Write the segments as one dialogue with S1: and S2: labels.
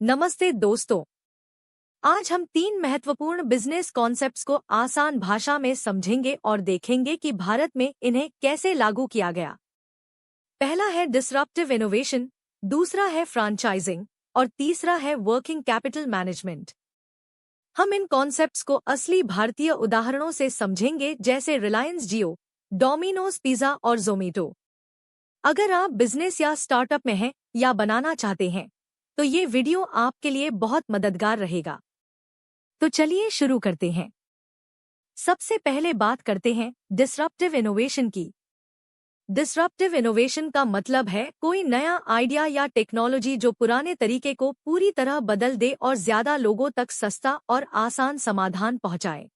S1: नमस्ते दोस्तों। आज हम 3 महत्वपूर्ण बिजनेस कॉन्सेप्ट्स को आसान भाषा में समझेंगे और देखेंगे कि भारत में इन्हें कैसे लागू किया गया। पहला है डिसरप्टिव इनोवेशन, दूसरा है फ्रैंचाइजिंग और तीसरा है वर्किंग कैपिटल मैनेजमेंट। हम इन कॉन्सेप्ट्स को असली भारतीय उदाहरणों से समझेंगे, जैसे रिलायंस जियो, डोमिनोज पिज्जा और ज़ोमैटो। अगर आप बिजनेस या स्टार्टअप में हैं या बनाना चाहते हैं तो ये वीडियो आपके लिए बहुत मददगार रहेगा। तो चलिए शुरू करते हैं। सबसे पहले बात करते हैं डिसरप्टिव इनोवेशन की। डिसरप्टिव इनोवेशन का मतलब है कोई नया आइडिया या टेक्नोलॉजी जो पुराने तरीके को पूरी तरह बदल दे और ज्यादा लोगों तक सस्ता और आसान समाधान पहुंचाए।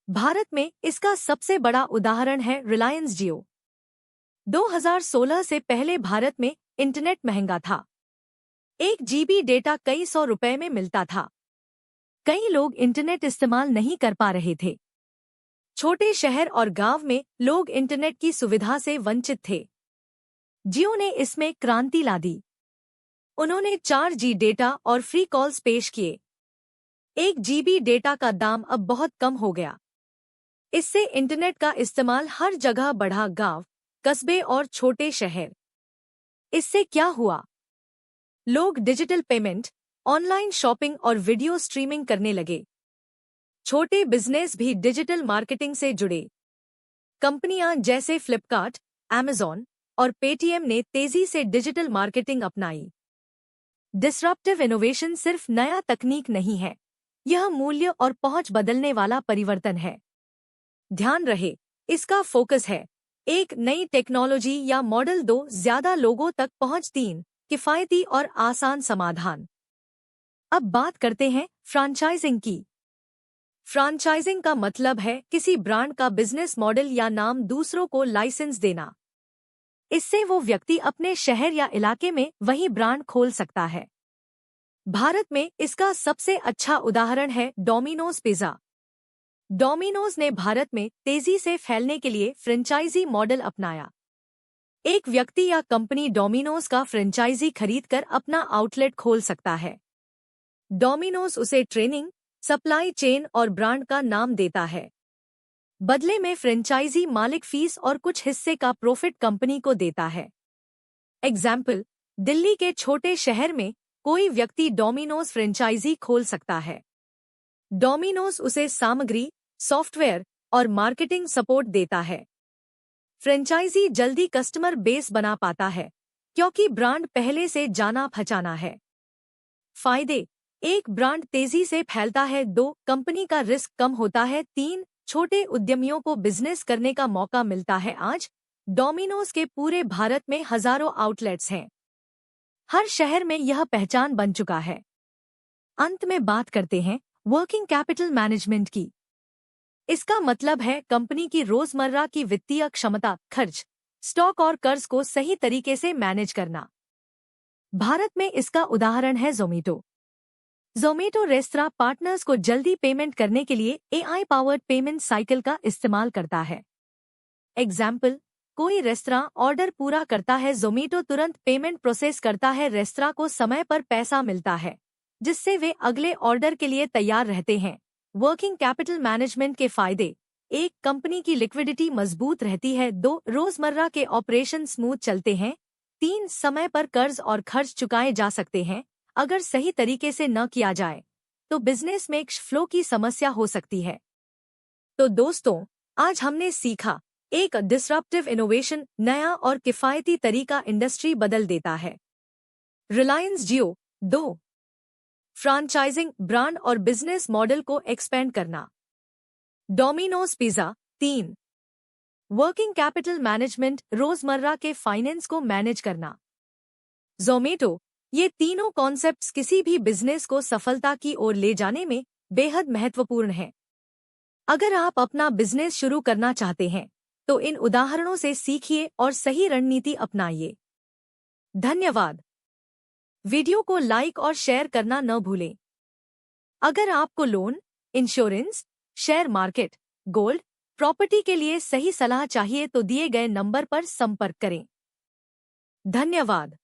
S1: भारत में इसका सबसे बड़ा उदाहरण है रिलायंस जियो। 2016 से पहले भारत में इंटरनेट महंगा था। 1 GB डेटा कई सौ रुपए में मिलता था। कई लोग इंटरनेट इस्तेमाल नहीं कर पा रहे थे। छोटे शहर और गांव में लोग इंटरनेट की सुविधा से वंचित थे। जियो ने इसमें क्रांति ला दी। उन्होंने 4G डेटा और फ्री कॉल्स पेश किए। 1 GB डेटा का दाम अब बहुत कम हो गया। इससे इंटरनेट का इस्तेमाल हर जगह बढ़ा, गांव, कस्बे और छोटे शहर। इससे क्या हुआ? लोग डिजिटल पेमेंट, ऑनलाइन शॉपिंग और वीडियो स्ट्रीमिंग करने लगे। छोटे बिजनेस भी डिजिटल मार्केटिंग से जुड़े। कंपनियां जैसे फ्लिपकार्ट, अमेज़न और पेटीएम ने तेजी से डिजिटल मार्केटिंग अपनाई। डिसरप्टिव इनोवेशन सिर्फ नया तकनीक नहीं है, यह मूल्य और पहुंच बदलने वाला परिवर्तन है। ध्यान रहे, इसका फोकस है 1 नई टेक्नोलॉजी या मॉडल, 2 ज्यादा लोगों तक पहुंच, 3 किफायती और आसान समाधान। अब बात करते हैं फ्रैंचाइजिंग की। फ्रैंचाइजिंग का मतलब है किसी ब्रांड का बिजनेस मॉडल या नाम दूसरों को लाइसेंस देना। इससे वो व्यक्ति अपने शहर या इलाके में वही ब्रांड खोल सकता है। भारत में इसका सबसे अच्छा उदाहरण है डोमिनोज पिज्जा। डोमिनोज ने भारत में तेजी से फैलने के लिए फ्रेंचाइजी मॉडल अपनाया। एक व्यक्ति या कंपनी डोमिनोज का फ्रेंचाइजी खरीदकर अपना आउटलेट खोल सकता है। डोमिनोज उसे ट्रेनिंग, सप्लाई चेन और ब्रांड का नाम देता है। बदले में फ्रेंचाइजी मालिक फीस और कुछ हिस्से का प्रॉफिट कंपनी को देता है। एग्जाम्पल, दिल्ली के छोटे शहर में कोई व्यक्ति डोमिनोज फ्रेंचाइजी खोल सकता है। डोमिनोज उसे सामग्री, सॉफ्टवेयर और मार्केटिंग सपोर्ट देता है। फ्रेंचाइजी जल्दी कस्टमर बेस बना पाता है क्योंकि ब्रांड पहले से जाना पहचाना है। फायदे: 1 ब्रांड तेजी से फैलता है, 2 कंपनी का रिस्क कम होता है, 3 छोटे उद्यमियों को बिजनेस करने का मौका मिलता है। आज डोमिनोज के पूरे भारत में हजारों आउटलेट्स हैं। हर शहर में यह पहचान बन चुका है। अंत में बात करते हैं वर्किंग कैपिटल मैनेजमेंट की। इसका मतलब है कंपनी की रोजमर्रा की वित्तीय क्षमता, खर्च, स्टॉक और कर्ज को सही तरीके से मैनेज करना। भारत में इसका उदाहरण है ज़ोमैटो। ज़ोमैटो रेस्तरां पार्टनर्स को जल्दी पेमेंट करने के लिए AI पावर्ड पेमेंट साइकिल का इस्तेमाल करता है। एग्जाम्पल, कोई रेस्तरां ऑर्डर पूरा करता है, ज़ोमैटो तुरंत पेमेंट प्रोसेस करता है, रेस्तरां को समय पर पैसा मिलता है, जिससे वे अगले ऑर्डर के लिए तैयार रहते हैं। वर्किंग कैपिटल मैनेजमेंट के फायदे: 1 कंपनी की लिक्विडिटी मजबूत रहती है, 2 रोजमर्रा के ऑपरेशन स्मूथ चलते हैं, 3 समय पर कर्ज और खर्च चुकाए जा सकते हैं। अगर सही तरीके से न किया जाए तो बिजनेस में फ्लो की समस्या हो सकती है। तो दोस्तों, आज हमने सीखा 1 डिसरप्टिव इनोवेशन नया और किफायती तरीका इंडस्ट्री बदल देता है। रिलायंस जियो, 2 फ्रैंचाइजिंग ब्रांड और बिजनेस मॉडल को एक्सपेंड करना। Domino's pizza, 3 working capital management रोजमर्रा के फाइनेंस को मैनेज करना। ज़ोमैटो, ये तीनों कॉन्सेप्ट्स किसी भी बिजनेस को सफलता की ओर ले जाने में बेहद महत्वपूर्ण हैं। अगर आप अपना बिजनेस शुरू करना चाहते हैं तो इन उदाहरणों से सीखिए और सही रणनीति अपनाइए। धन्यवाद। वीडियो को लाइक और शेयर करना न भूलें। अगर आपको loan, insurance, share market, gold, property के लिए सही सलाह चाहिए तो दिए गए नंबर पर संपर्क करें। धन्यवाद।